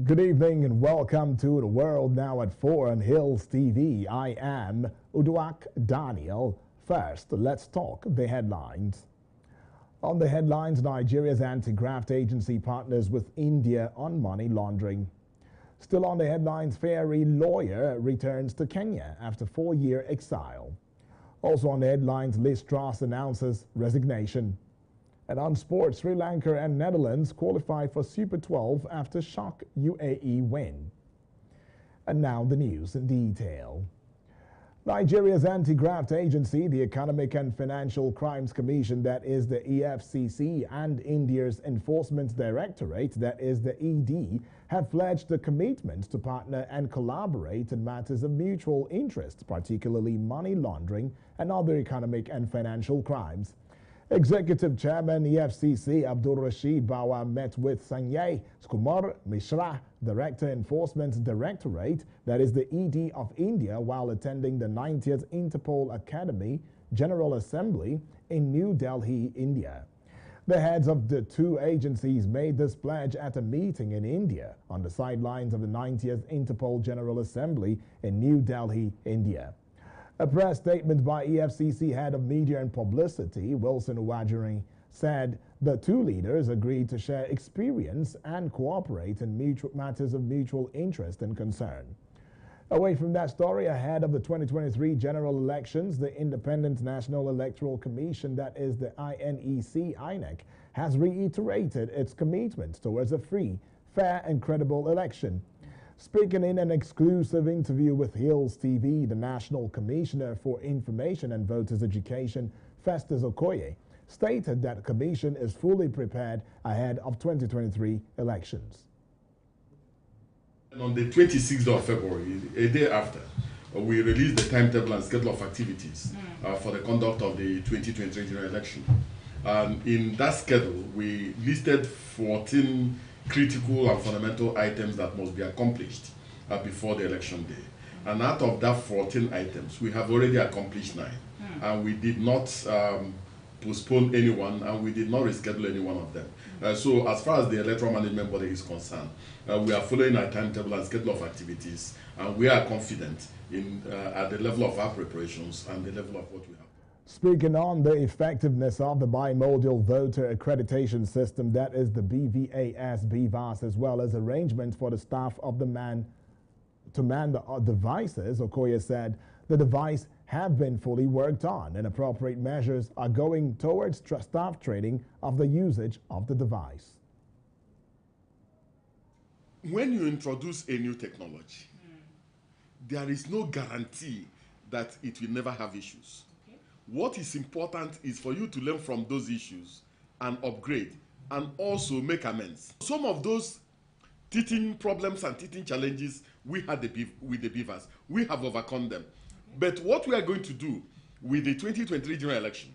Good evening and welcome to The World Now at 4 on Hills TV. I am Uduak Daniel. First, let's talk the headlines. On the headlines, Nigeria's anti-graft agency partners with India on money laundering. Still on the headlines, fiery lawyer returns to Kenya after 4-year exile. Also on the headlines, Liz Truss announces resignation. And on sports, Sri Lanka and Netherlands qualify for Super 12 after shock UAE win. And now the news in detail. Nigeria's anti-graft agency, the Economic and Financial Crimes Commission, that is the EFCC, and India's Enforcement Directorate, that is the ED, have pledged a commitment to partner and collaborate in matters of mutual interest, particularly money laundering and other economic and financial crimes. Executive Chairman EFCC Abdul Rashid Bawa met with Sanjay Kumar Mishra, Director Enforcement Directorate, that is the ED of India, while attending the 90th Interpol Academy General Assembly in New Delhi, India. The heads of the two agencies made this pledge at a meeting in India on the sidelines of the 90th Interpol General Assembly in New Delhi, India. A press statement by EFCC Head of Media and Publicity, Wilson Uwajiri, said the two leaders agreed to share experience and cooperate in matters of mutual interest and concern. Away from that story, ahead of the 2023 general elections, the Independent National Electoral Commission, that is the INEC, has reiterated its commitment towards a free, fair and credible election. Speaking in an exclusive interview with Hills TV, the National Commissioner for Information and Voters Education, Festus Okoye, stated that the Commission is fully prepared ahead of 2023 elections. On the 26th of February, a day after, we released the timetable and schedule of activities for the conduct of the 2023 general election. In that schedule, we listed 14 critical and fundamental items that must be accomplished before the election day. And out of that 14 items, we have already accomplished 9. And we did not postpone anyone, and we did not reschedule any one of them. So as far as the electoral management body is concerned, we are following our timetable and schedule of activities, and we are confident in at the level of our preparations and the level of what we have. Speaking on the effectiveness of the bimodal voter accreditation system, that is the BVAS, as well as arrangements for the staff of the to man the devices, Okoye said the device have been fully worked on and appropriate measures are going towards staff training of the usage of the device. When you introduce a new technology, there is no guarantee that it will never have issues. What is important is for you to learn from those issues and upgrade and also make amends. Some of those teething problems and teething challenges we had with the BVAS, we have overcome them. But what we are going to do with the 2023 general election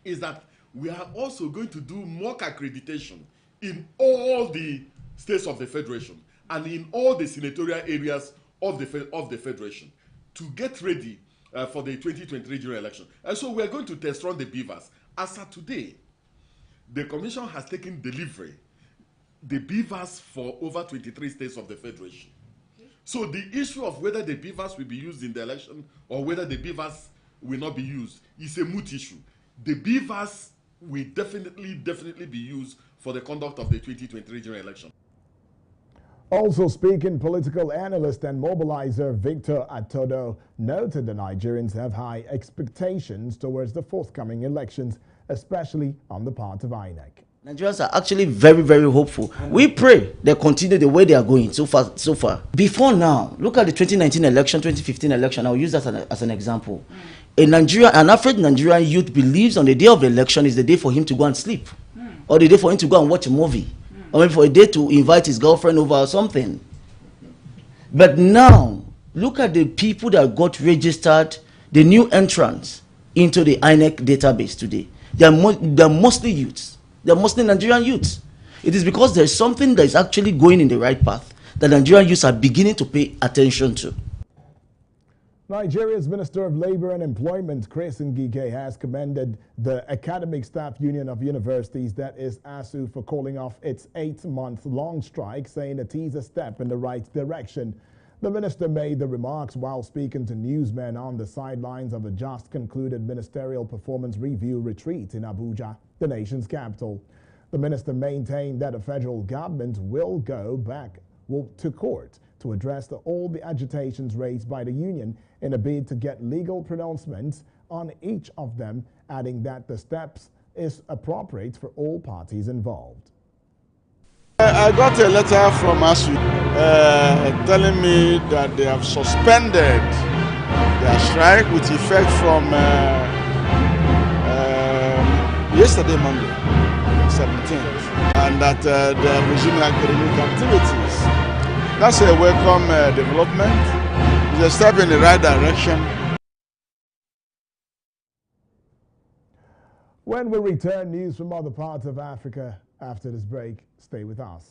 is that we are also going to do mock accreditation in all the states of the Federation and in all the senatorial areas of the Federation to get ready for the 2023 general election. And so we are going to test run the BVAS. As of today, the Commission has taken delivery the BVAS for over 23 states of the Federation. So the issue of whether the BVAS will be used in the election or whether the BVAS will not be used is a moot issue. The BVAS will definitely be used for the conduct of the 2023 general election. Also speaking, political analyst and mobilizer Victor Atodo noted the Nigerians have high expectations towards the forthcoming elections, especially on the part of INEC. Nigerians are actually very, very hopeful. We pray they continue the way they are going so far. Before now, look at the 2019 election, 2015 election. I'll use that as an example. An African Nigerian youth believes on the day of the election is the day for him to go and sleep, or the day for him to go and watch a movie, or maybe for a day to invite his girlfriend over or something. But now, look at the people that got registered, the new entrants into the INEC database today. They are mostly youths. They are mostly Nigerian youths. It is because there is something that is actually going in the right path that Nigerian youths are beginning to pay attention to. Nigeria's Minister of Labour and Employment, Chris Ngige, has commended the Academic Staff Union of Universities, that is ASU, for calling off its 8-month-long strike, saying it is a step in the right direction. The minister made the remarks while speaking to newsmen on the sidelines of a just concluded Ministerial Performance Review retreat in Abuja, the nation's capital. The minister maintained that the federal government will go back to court to address all the agitations raised by the union in a bid to get legal pronouncements on each of them, adding that the steps is appropriate for all parties involved. I got a letter from ASU telling me that they have suspended their strike with effect from yesterday, Monday, 17th, and that they are resuming academic activities. That's a welcome development. It's a step in the right direction. When we return, news from other parts of Africa after this break. Stay with us.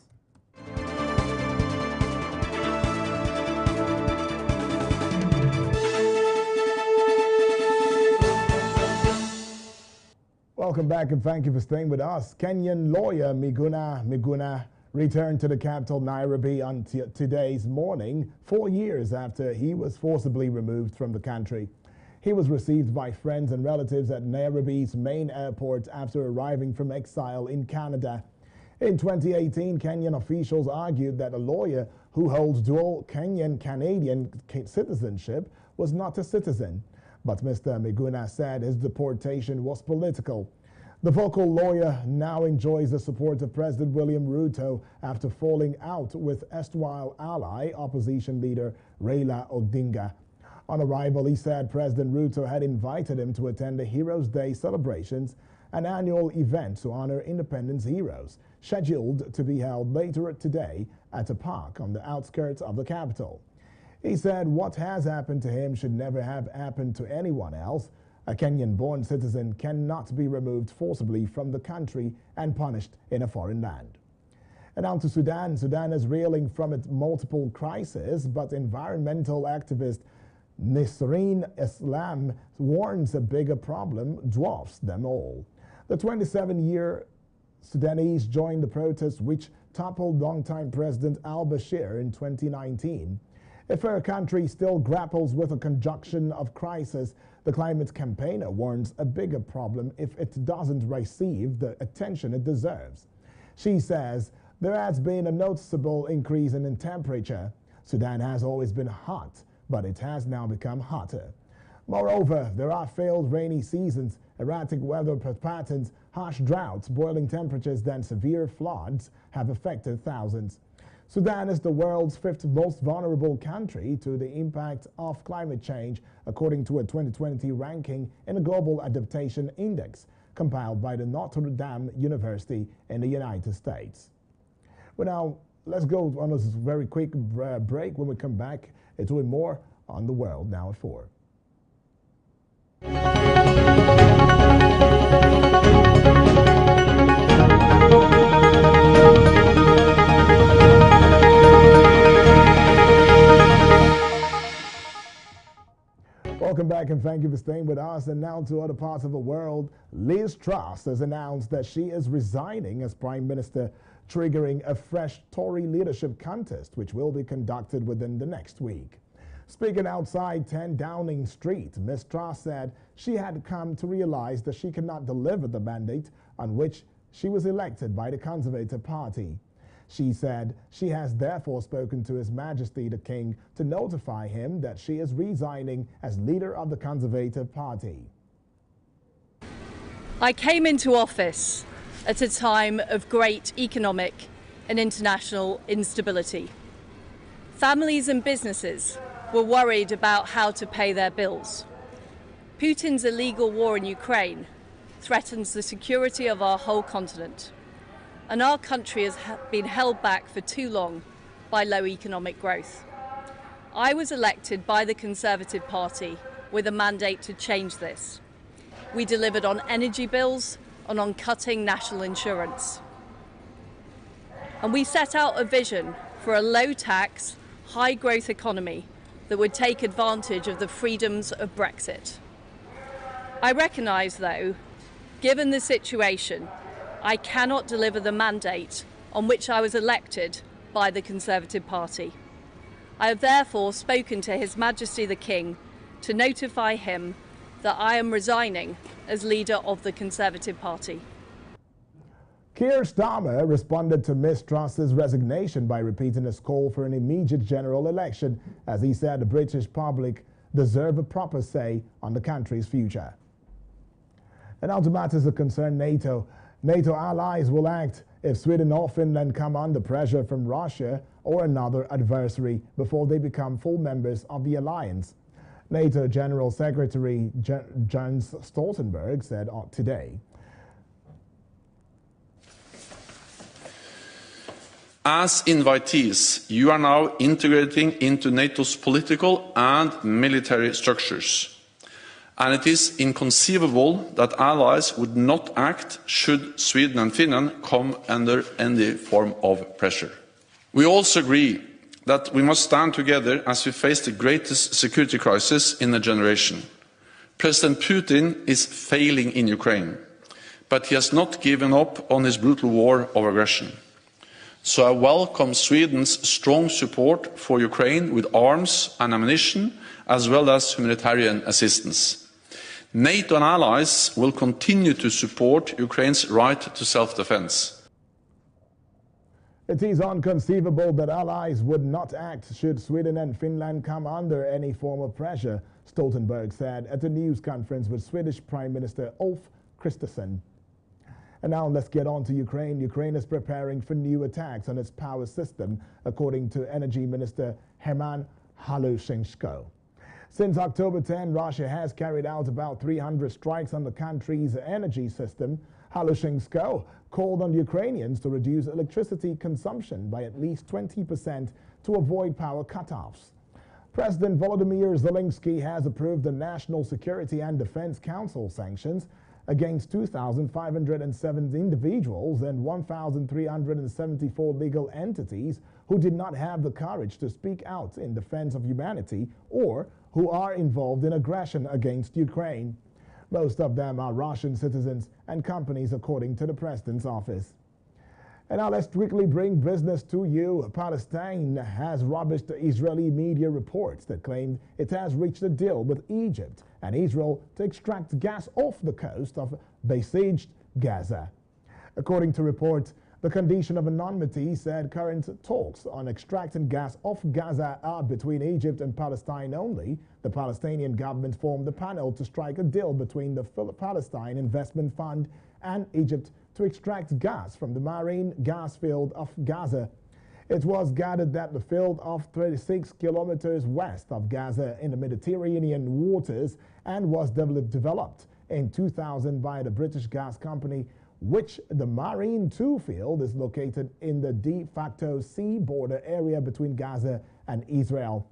Welcome back and thank you for staying with us. Kenyan lawyer Miguna returned to the capital Nairobi on today's morning, 4 years after he was forcibly removed from the country. He was received by friends and relatives at Nairobi's main airport after arriving from exile in Canada. In 2018, Kenyan officials argued that a lawyer who holds dual Kenyan-Canadian citizenship was not a citizen. But Mr. Miguna said his deportation was political. The vocal lawyer now enjoys the support of President William Ruto after falling out with erstwhile ally, opposition leader Raila Odinga. On arrival, he said President Ruto had invited him to attend the Heroes Day celebrations, an annual event to honor independence heroes, scheduled to be held later today at a park on the outskirts of the capital. He said what has happened to him should never have happened to anyone else. A Kenyan-born citizen cannot be removed forcibly from the country and punished in a foreign land. And now to Sudan. Sudan is reeling from its multiple crises, but environmental activist Nisreen Islam warns a bigger problem dwarfs them all. The 27-year Sudanese joined the protests which toppled longtime President al-Bashir in 2019. If her country still grapples with a conjunction of crisis, the climate campaigner warns a bigger problem if it doesn't receive the attention it deserves. She says there has been a noticeable increase in temperature. Sudan has always been hot, but it has now become hotter. Moreover, there are failed rainy seasons, erratic weather patterns, harsh droughts, boiling temperatures, and severe floods have affected thousands. Sudan is the world's 5th most vulnerable country to the impact of climate change, according to a 2020 ranking in the Global Adaptation Index, compiled by the Notre Dame University in the United States. Well, now, let's go on this very quick break. When we come back, it's doing more on The World Now at 4. Welcome back and thank you for staying with us. And now to other parts of the world. Liz Truss has announced that she is resigning as Prime Minister, triggering a fresh Tory leadership contest which will be conducted within the next week. Speaking outside 10 Downing Street, Ms. Truss said she had come to realize that she could not deliver the mandate on which she was elected by the Conservative Party. She said she has therefore spoken to His Majesty the King to notify him that she is resigning as leader of the Conservative Party. I came into office at a time of great economic and international instability. Families and businesses were worried about how to pay their bills. Putin's illegal war in Ukraine threatens the security of our whole continent. And our country has been held back for too long by low economic growth. I was elected by the Conservative Party with a mandate to change this. We delivered on energy bills and on cutting national insurance. And we set out a vision for a low-tax, high-growth economy that would take advantage of the freedoms of Brexit. I recognise, though, given the situation, I cannot deliver the mandate on which I was elected by the Conservative Party. I have therefore spoken to His Majesty the King to notify him that I am resigning as leader of the Conservative Party. Keir Starmer responded to Ms Truss's resignation by repeating his call for an immediate general election, as he said the British public deserve a proper say on the country's future. And now to matters that concern NATO. NATO allies will act if Sweden or Finland come under pressure from Russia or another adversary before they become full members of the alliance. NATO General Secretary Jens Stoltenberg said today. As invitees, you are now integrating into NATO's political and military structures. And it is inconceivable that allies would not act should Sweden and Finland come under any form of pressure. We also agree that we must stand together as we face the greatest security crisis in a generation. President Putin is failing in Ukraine, but he has not given up on his brutal war of aggression. So I welcome Sweden's strong support for Ukraine with arms and ammunition, as well as humanitarian assistance. NATO and allies will continue to support Ukraine's right to self-defense. It is inconceivable that allies would not act should Sweden and Finland come under any form of pressure, Stoltenberg said at a news conference with Swedish Prime Minister Ulf Kristersson. And now let's get on to Ukraine. Ukraine is preparing for new attacks on its power system, according to Energy Minister Herman Halushchenko. Since October 10, Russia has carried out about 300 strikes on the country's energy system. Halushchenko called on Ukrainians to reduce electricity consumption by at least 20% to avoid power cutoffs. President Volodymyr Zelensky has approved the National Security and Defense Council sanctions against 2,507 individuals and 1,374 legal entities who did not have the courage to speak out in defense of humanity or who are involved in aggression against Ukraine. Most of them are Russian citizens and companies, according to the president's office. And now let's quickly bring business to you. Palestine has rubbished the Israeli media reports that claim it has reached a deal with Egypt and Israel to extract gas off the coast of besieged Gaza. According to reports, the condition of anonymity said current talks on extracting gas off Gaza are between Egypt and Palestine only. The Palestinian government formed a panel to strike a deal between the Palestine Investment Fund and Egypt to extract gas from the marine gas field of Gaza. It was gathered that the field of 36 kilometers west of Gaza in the Mediterranean waters and was developed in 2000 by the British gas company, which the Marine 2 field is located in the de facto sea border area between Gaza and Israel.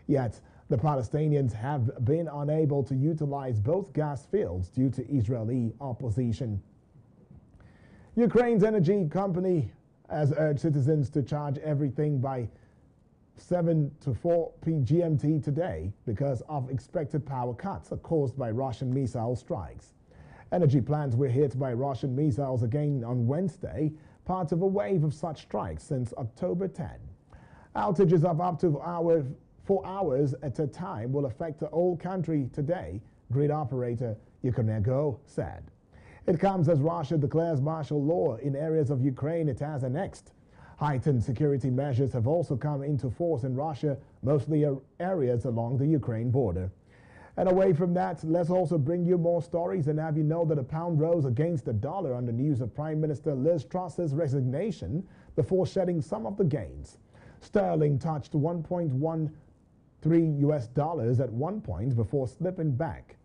Yet, the Palestinians have been unable to utilize both gas fields due to Israeli opposition. Ukraine's energy company has urged citizens to charge everything by 7 to 4 GMT today because of expected power cuts caused by Russian missile strikes. Energy plants were hit by Russian missiles again on Wednesday, part of a wave of such strikes since October 10. Outages of up to 4 hours at a time will affect the whole country today, grid operator Ukrenergo said. It comes as Russia declares martial law in areas of Ukraine it has annexed. Heightened security measures have also come into force in Russia, mostly areas along the Ukraine border. And away from that, let's also bring you more stories and have you know that the pound rose against the dollar on the news of Prime Minister Liz Truss's resignation before shedding some of the gains. Sterling touched $1.13 at one point before slipping back.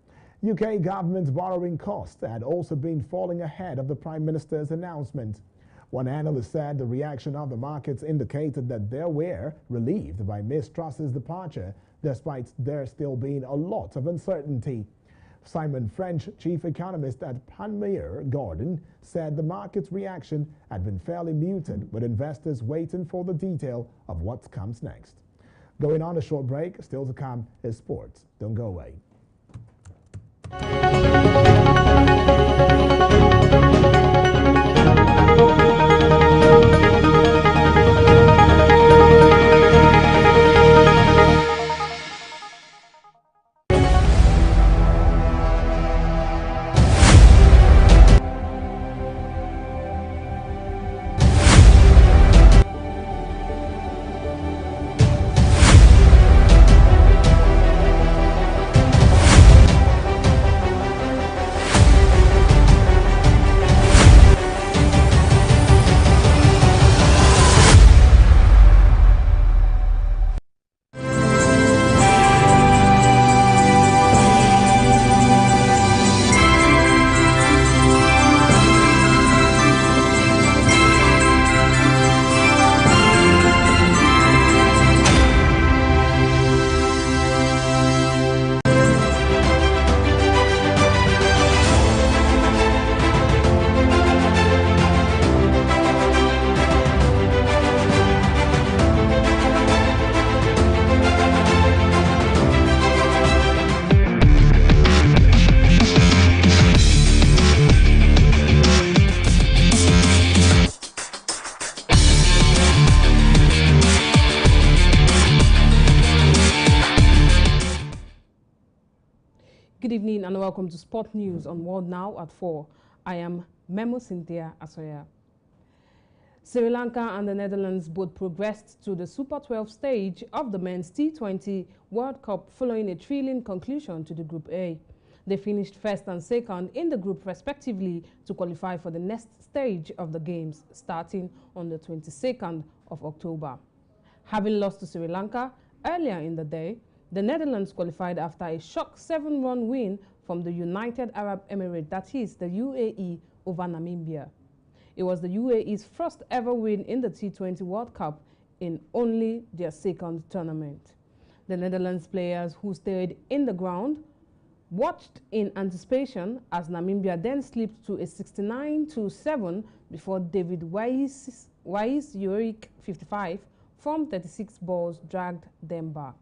UK government's borrowing costs had also been falling ahead of the Prime Minister's announcement. One analyst said the reaction of the markets indicated that they were relieved by Ms Truss's departure, despite there still being a lot of uncertainty. Simon French, chief economist at Panmure Gordon, said the market's reaction had been fairly muted, with investors waiting for the detail of what comes next. Going on a short break, still to come is sports. Don't go away. Good evening and welcome to Sport News on World Now at 4. I am Memo Cynthia Asoya. Sri Lanka and the Netherlands both progressed to the Super 12 stage of the Men's T20 World Cup following a thrilling conclusion to the Group A. They finished first and second in the group respectively to qualify for the next stage of the games starting on the 22nd of October. Having lost to Sri Lanka earlier in the day, the Netherlands qualified after a shock 7-run win from the United Arab Emirates, that is the UAE, over Namibia. It was the UAE's first ever win in the T20 World Cup in only their second tournament. The Netherlands players who stayed in the ground watched in anticipation as Namibia then slipped to a 69-7 before David Wise Yorick 55 from 36 balls dragged them back.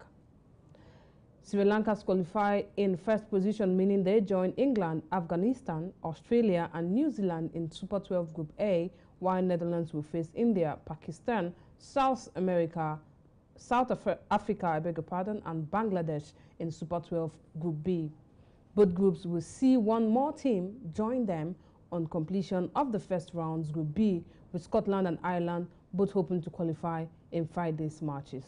Sri Lanka's qualify in first position, meaning they join England, Afghanistan, Australia and New Zealand in Super 12 Group A, while Netherlands will face India, Pakistan, South Africa, and Bangladesh in Super 12 Group B. Both groups will see one more team join them on completion of the first round's Group B, with Scotland and Ireland both hoping to qualify in Friday's matches.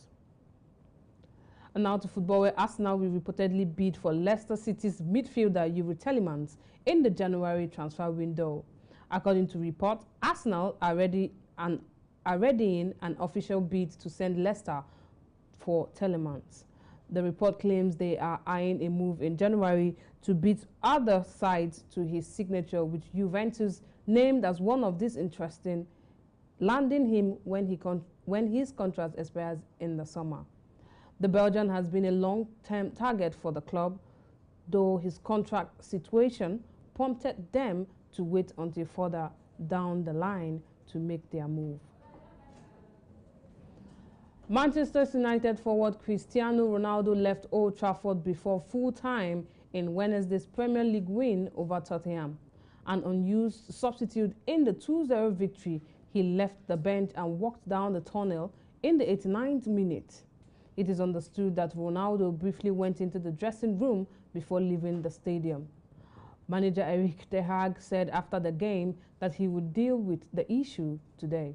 And now to football, where Arsenal will reportedly bid for Leicester City's midfielder Yuri Tielemans in the January transfer window. According to reports, Arsenal are readying an official bid to send Leicester for Tielemans. The report claims they are eyeing a move in January to beat other sides to his signature, with Juventus named as one of these interesting, landing him when his contract expires in the summer. The Belgian has been a long-term target for the club, though his contract situation prompted them to wait until further down the line to make their move. Manchester United forward Cristiano Ronaldo left Old Trafford before full-time in Wednesday's Premier League win over Tottenham. An unused substitute in the 2-0 victory, he left the bench and walked down the tunnel in the 89th minute. It is understood that Ronaldo briefly went into the dressing room before leaving the stadium. Manager Erik ten Hag said after the game that he would deal with the issue today.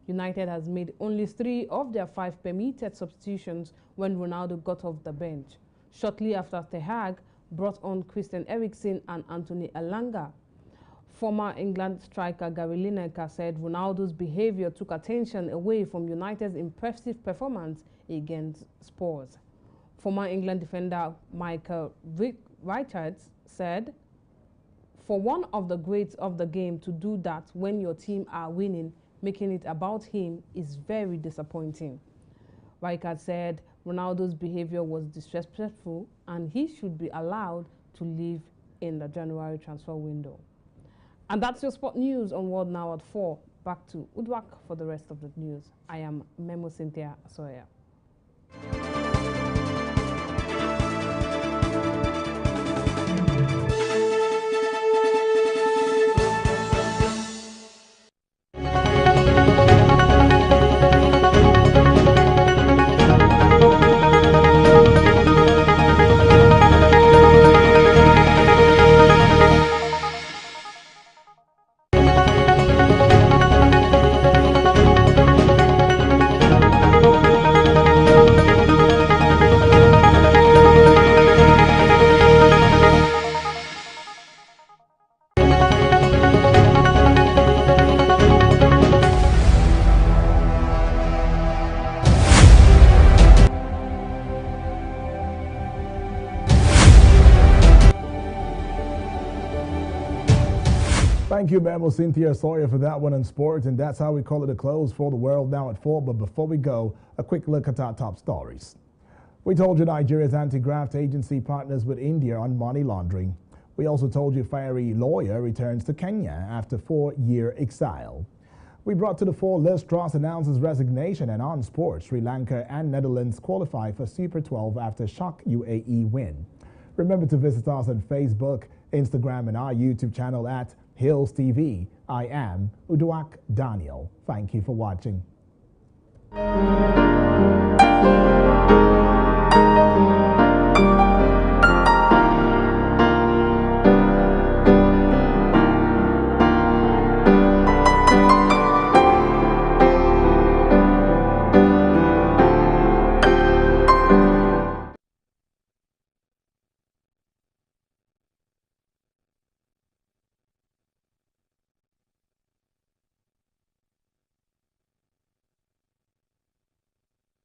United has made only 3 of their 5 permitted substitutions when Ronaldo got off the bench. Shortly after, ten Hag brought on Christian Eriksen and Anthony Elanga. Former England striker Gary Lineker said Ronaldo's behavior took attention away from United's impressive performance against Spurs. Former England defender Michael Richards said, "For one of the greats of the game to do that when your team are winning, making it about him is very disappointing." Richards said Ronaldo's behavior was disrespectful and he should be allowed to leave in the January transfer window. And that's your sport news on World Now at 4. Back to Udwak for the rest of the news. I am Memo Cynthia Asoya. Thank you, Memo Cynthia Sawyer, for that one on sports. And that's how we call it a close for the World Now at 4. But before we go, a quick look at our top stories. We told you Nigeria's anti-graft agency partners with India on money laundering. We also told you fiery lawyer returns to Kenya after 4-year exile. We brought to the fore Liz Truss announces resignation, and on sports, Sri Lanka and Netherlands qualify for Super 12 after shock UAE win. Remember to visit us on Facebook, Instagram, and our YouTube channel at Hills TV. I am Uduak Daniel. Thank you for watching.